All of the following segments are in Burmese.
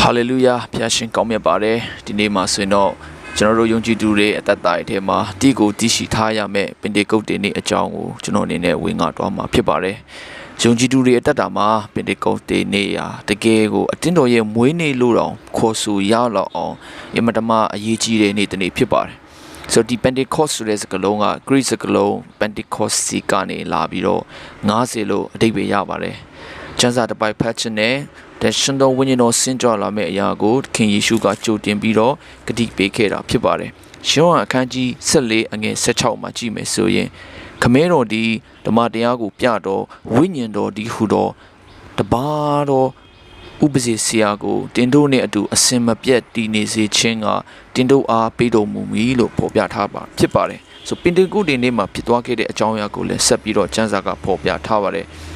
Hallelujah ဖျားရှင်ကောင်းမြတ်ပါတယ်ဒီနေ့မှာဆိုရင်တော့ကျွန်တော်တို့ယုံကြည်သူတွေအသက်တာအထဲမှာတည်ကိုတည်ရှိထားရမယ်ပင်တေကုတ်တေနေ့အကြောင်းကိုကျွန်တော်အနေနဲ့ဝေငှသွားမှာဖြစ်ပါတယ်ယုံကြည်သူတွေအသက်တာမှာပင်တေကုတ်တေနေ့ရာတကယ်ကိုအတင်းတော်ရဲ့မွေးနေ့လို့တောင်ခေါ်ဆိုရလောက်အောင်အမတမအရေးကြီးတဲ့နေ့တစ်နေ့ဖြစ်ပါတယ်ဆိုဒီ Pentecost ဆိုတဲ့စကားလုံးက Greek စကားလုံး Pentecost စီကနေလာပြီးတော့90လို့အဓိပ္ပာယ်ရပါတယ်ကျမ်းစာတစ်ပိုက်ဖတ်ခြင်းနဲ့တဲ့ရှင်တော်ဝိညာဉ်တော်ဆင်းကြွလာမယ့်အရာကိုခင်ယေရှုကကြိုတင်ပြီးတော့ဂတိပေးခဲ့တာဖြစ်ပါတယ်။ရှောင်းအခန်းကြီး14အငယ်16မှာကြည့်မယ်ဆိုရင်ခမဲတော်ဒီဓမ္မတရားကိုပြတော့ဝိညာဉ်တော်ဒီဟုတော့တပါတော့ဥပဇေဆရာကိုတင်တို့နဲ့အတူအစင်မပြတ်တည်နေစေခြင်းကတင်တို့အားပေးတော်မူမည်လို့ဖော်ပြထားပါဖြစ်ပါတယ်။ဆိုပင်တေကုတေနေ့မှာဖြစ်သွားခဲ့တဲ့အကြောင်းအရာကိုလည်းဆက်ပြီးတော့ကျမ်းစာကဖော်ပြထားပါတယ်။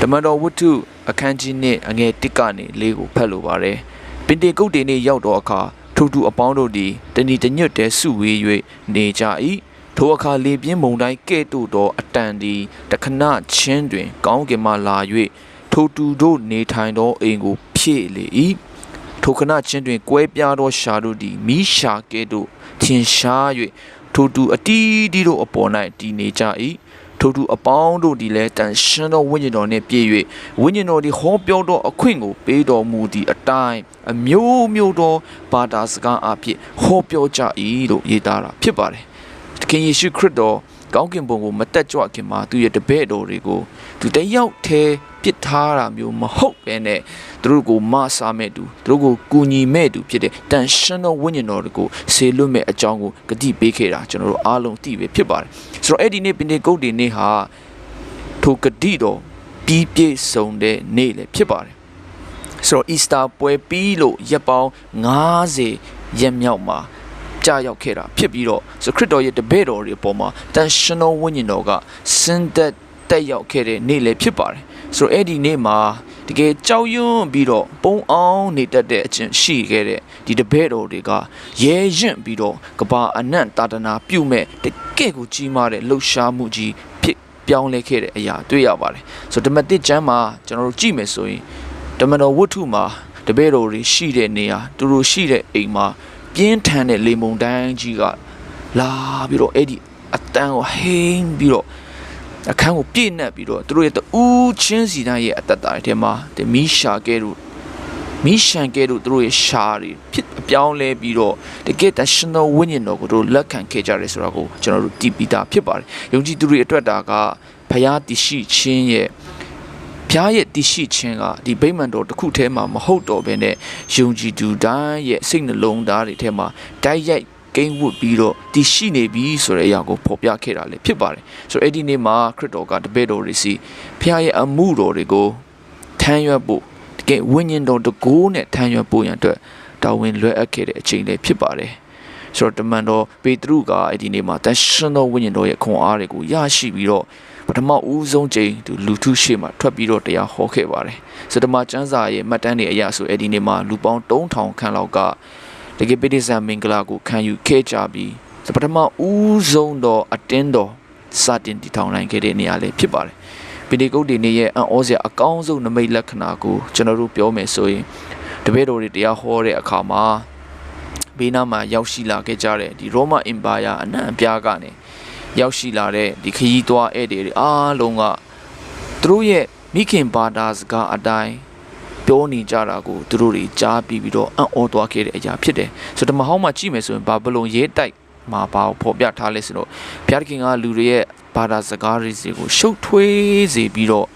ဓမ္မတော်ဝတ္ထုအခန်းကြီးနဲ့အငယ်1ကနေ4ကိုဖတ်လိုပါတယ်ပင်တေကုတ်တေနေ့ရောက်တော့အခါထိုသူအပေါင်းတို့သည်တဏီတညွတ်တဲစုဝေး၍နေကြ၏ထိုအခါလေပြင်းမုန်တိုင်းကဲ့သို့သောအတန်သည်တခဏချင်းတွင်ကောင်းကင်မှလာ၍ထိုသူတို့နေထိုင်သောအိမ်ကိုဖြည့်လေ၏ထိုခဏချင်းတွင်ကွဲပြားသောရှာတို့သည်မိရှာကဲ့သို့ထင်ရှား၍ထိုသူအတီးတီးတို့အပေါ်၌တည်နေကြ၏ထိုသူအပေါင်းတို့သည်လည်းတန်ရှင်သောဝိညာဉ်တော်နှင့်ပြည့်၍ဝိညာဉ်တော်သည်ဟောပြောသောအခွင့်ကိုပေးတော်မူသည့်အတိုင်းအမျိုးမျိုးသောဘာသာစကားအဖြစ်ဟောပြောကြ၏လို့ရေးသားတာဖြစ်ပါတယ်။သခင်ယေရှုခရစ်တော်ကောင်းကင်ဘုံကိုမတက်ကြွခင်မှာသူရဲ့တပည့်တော်တွေကိုသူတယောက်တည်းပြစ်ထားတာမျိုးမဟုတ်ပဲနဲ့သူတို့ကိုမဆာမဲ့သူတို့ကိုကူညီမဲ့သူဖြစ်တဲ့တန်ရှင်သောဝိညာဉ်တော်တွေကိုဆေလွတ်မဲ့အကြောင်းကိုဂတိပေးခဲ့တာကျွန်တော်တို့အားလုံးသိပဲဖြစ်ပါတယ်ဆိုတော့အဲ့ဒီနေ့ပင်တေကုတ်တေနေ့ဟာထိုဂတိတော်ပြီးပြည့်စုံတဲ့နေ့လည်းဖြစ်ပါတယ်ဆိုတော့ Easter ပွဲပြီးလို့ရက်ပေါင်း90ရက်မြောက်မှာကြာရောက်ခဲ့တာဖြစ်ပြီးတော့ဆိုခရစ်တော်ရဲ့တပည့်တော်တွေအပေါ်မှာတန်ရှင်သောဝိညာဉ်တော်ကစင်သက်တက်ရောက်ခဲ့တဲ့နေ့လည်းဖြစ်ပါတယ်ဆိုတော့အဲ့ဒီနေ့မှာတကယ်ကြောက်ရွံ့ပြီးတော့ပုံအောင်နေတတ်တဲ့အချင်းရှိခဲ့တဲ့ဒီတပည့်တော်တွေကရဲရင့်ပြီးတော့ကဘာအနံ့တာတနာပြုမဲ့တကယ့်ကိုကြီးမားတဲ့လှုပ်ရှားမှုကြီးဖြစ်ပြောင်းလဲခဲ့တဲ့အရာတွေ့ရပါတယ်ဆိုတော့ဓမ္မသစ်ကျမ်းမှာကျွန်တော်တို့ကြည့်မယ်ဆိုရင်ဓမ္မတော်ဝတ္ထုမှာတပည့်တော်တွေရှိတဲ့နေရာသူတို့ရှိတဲ့အိမ်မှာပြင်းထန်တဲ့လေမုန်တိုင်းကြီးကလာပြီးတော့အဲ့ဒီအတန်းကိုဟိန်းပြီးတော့အခန်းကိုပြည့်နှက်ပြီးတော့သူတို့ရဲ့တူးချင်းစီတိုင်းရဲ့အသက်တာတွေထဲမှာမီးရှာကဲတို့မီးရှန်ကဲတို့သူတို့ရဲ့ရှာတွေဖြစ်အပြောင်းလဲပြီးတော့တကယ်တရှင်သောဝိညာဉ်တော်ကိုတို့လက်ခံခဲ့ကြတယ်ဆိုတာကိုကျွန်တော်တို့သိပြီးသားဖြစ်ပါတယ်ယုံကြည်သူတွေအတွက်တာကဘုရားတည်ရှိခြင်းရဲ့ဘုရားရဲ့တည်ရှိခြင်းကဒီဗိမာန်တော်တစ်ခုထဲမှာမဟုတ်တော့ဘဲနဲ့ယုံကြည်သူတိုင်းရဲ့စိတ်နှလုံးသားတွေထဲမှာတိုက်ရိုက်ကိန်းဝတ်ပြီးတော့တည်ရှိနေပြီဆိုတဲ့အရာကိုဖော်ပြခဲ့တာလည်းဖြစ်ပါတယ်ဆိုတော့အဲ့ဒီနေ့မှာခရစ်တော်ကတပည့်တော်တွေစီဘုရားရဲ့အမှုတော်တွေကိုထမ်းရွက်ဖို့တကယ်ဝိညာဉ်တော်တကိုးနဲ့ထမ်းရွက်ဖို့ရန်အတွက်တာဝန်လွှဲအပ်ခဲ့တဲ့အချိန်လည်းဖြစ်ပါတယ်ဆိုတော့တမန်တော်ပေတရုကအဲ့ဒီနေ့မှာတန်ရှင်သောဝိညာဉ်တော်ရဲ့ခွန်အားတွေကိုရရှိပြီးတော့ပထမဦးဆုံးချိန်သူလူထုရှေ့မှာထွက်ပြီးတော့တရားဟောခဲ့ပါတယ်ဆိုတော့ဓမ္မကျမ်းစာရဲ့မှတ်တမ်းတွေအရဆိုအဲ့ဒီနေ့မှာလူပေါင်း3000ခန့်လောက်ကတကယ်ပိဋိဆန်မင်္ဂလာကိုခံယူခဲ့ကြပြီးပထမဦးဆုံးတော့အတင်းတော်စတင်တည်ထောင်နိုင်ခဲ့တဲ့နေရာလေးဖြစ်ပါတယ်ပင်တေကုတ်တေနေ့ရဲ့အံ့ဩစရာအကောင်းဆုံးနမိတ်လက္ခဏာကိုကျွန်တော်တို့ပြောမယ်ဆိုရင်တပည့်တော်တွေတရားဟောတဲ့အခါမှာဘေးနားမှာရောက်ရှိလာခဲ့ကြတဲ့ဒီရောမအင်ပါယာအနှံ့အပြားကနေရောက်ရှိလာတဲ့ဒီခရီးသွားဧည့်သည်တွေအားလုံးကသူတို့ရဲ့မိခင်ဘာသာစကားအတိုင်းပြောနေကြတာကိုသူတို့တွေကြားပြီးတော့အံ့ဩသွားခဲ့တဲ့အရာဖြစ်တယ်ဆိုတော့ဓမ္မဟောင်းမှာကြည့်မယ်ဆိုရင်ဘာဘလုံရဲတိုက်မှာဘာကိုဖော်ပြထားလဲဆိုတော့ဘုရားသခင်ကလူတွေရဲ့ဘာသာစကားတွေစီကိုရှုပ်ထွေးစေပြီးတော့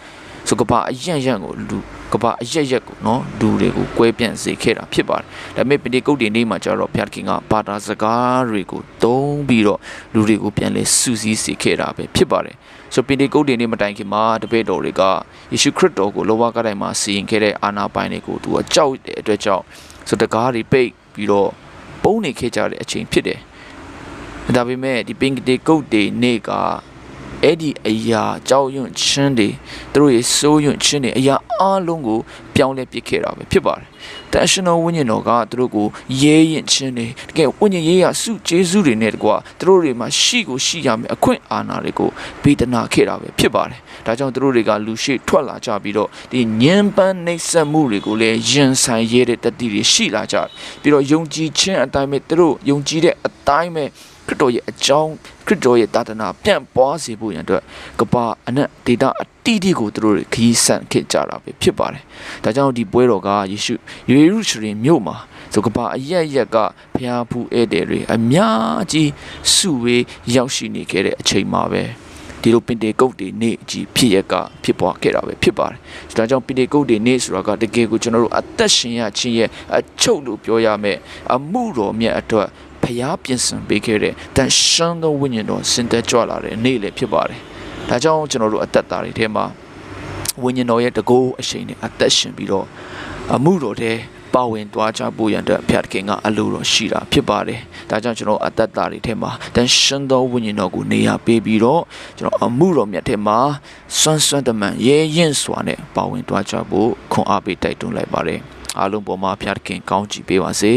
ဆိုကဘာအယံ့ယံ့ကိုလူကဘာအရက်ရက်ကိုနော်လူတွေကိုကွဲပြန့်စေခဲ့တာဖြစ်ပါတယ်ဒါပေမဲ့ပင်တေကုတ်တေနေ့မှာကျတော့ဘုရားသခင်ကဘာသာစကားတွေကိုသုံးပြီးတော့လူတွေကိုပြန်လဲစုစည်းစေခဲ့တာပဲဖြစ်ပါတယ်ဆိုပင်တေကုတ်တေနေ့မတိုင်ခင်မှာတပည့်တော်တွေကယေရှုခရစ်တော်ကိုလောဘကတိုင်းမှာစီရင်ခဲ့တဲ့အာနာပိုင်တွေကိုသူအကြောက်တဲ့အတွက်ကြောင့်ဆိုတကားတွေပိတ်ပြီးတော့ပုံနေခဲ့ကြတဲ့အချိန်ဖြစ်တယ်ဒါပေမဲ့ဒီပင်တေကုတ်တေနေ့က အဲ့ဒီအရာကြောက်ရွံ့ခြင်းတွေသူတို့ရဲ့စိုးရွံ့ခြင်းတွေအရာအလုံးကိုပြောင်းလဲပစ်ခဲ့တာပဲဖြစ်ပါတယ်တန်ရှင်တော်ဝိညာဉ်တော်ကသူတို့ကိုရဲရင်ခြင်းတွေတကယ်ဝိညာဉ်ရေးရစုကျေးဇူးတွေနဲ့တကွာသူတို့တွေမှာရှိရမယ်အခွင့်အာဏာတွေကိုပေးတနာခဲ့တာပဲဖြစ်ပါတယ်ဒါကြောင့်သူတို့တွေကလူရှိထွက်လာကြပြီးတော့ဒီညံပန်းနှိပ်စက်မှုတွေကိုလည်းရင်ဆိုင်ရတဲ့တတိတွေရှိလာကြပြီးတော့ယုံကြည်ခြင်းအတိုင်းပဲသူတို့ယုံကြည်တဲ့အတိုင်းပဲခရစ်တော်ရဲ့အကြောင်းခရစ်တော်ရဲ့တာသနာပြန့်ပွားစေဖို့ရန်အတွက်ကဘာအနက်ဒေတာအတိအကိုသူတို့ခရီးဆန်ခဲ့ကြတာပဲဖြစ်ပါတယ်ဒါကြောင့်ဒီပွဲတော်ကယေရုရှလင်မြို့မှာဆိုကဘာအရက်ကဘုရားဖူးဧည့်သည်တွေအများကြီးစုဝေးရောက်ရှိနေခဲ့တဲ့အချိန်မှာပဲဒီလိုပင်တေကုတ်တွေနေ့ကြီးဖြစ်ပွားခဲ့တာပဲဖြစ်ပါတယ်ဒါကြောင့်ပင်တေကုတ်တွေနေ့ဆိုတာကတကယ်ကိုကျွန်တော်တို့အသက်ရှင်ရခြင်းရဲ့အချုပ်လို့ပြောရမယ်အမှုတော်မြတ်အတွက်ဖျားပြင်ဆင်ပေးခဲ့တဲ့တန်ရှင်းသောဝိညာဉ်တော်စင်သက်ကြွလာတဲ့နေ့လည်းဖြစ်ပါတယ်ဒါကြောင့်ကျွန်တော်တို့အသက်တာတွေထဲမှာဝိညာဉ်တော်ရဲ့တကူအရှိန်နဲ့အသက်ရှင်ပြီးတော့အမှုတော်ထဲပါဝင်သွားကြဖို့ရန်အတွက်ဖျားခင်ကအလိုတော်ရှိတာဖြစ်ပါတယ်ဒါကြောင့်ကျွန်တော်အသက်တာတွေထဲမှာတန်ရှင်းသောဝိညာဉ်တော်ကိုနေရာပေးပြီးတော့ကျွန်တော်အမှုတော်မြတ်ထဲမှာစွမ်းတမန်ရဲရင်စွာနဲ့ပါဝင်သွားကြဖို့ခွန်အားပေးတိုက်တွန်းလိုက်ပါတယ်အားလုံးပေါ်မှာဖျားခင်ကောင်းချီးပေးပါစေ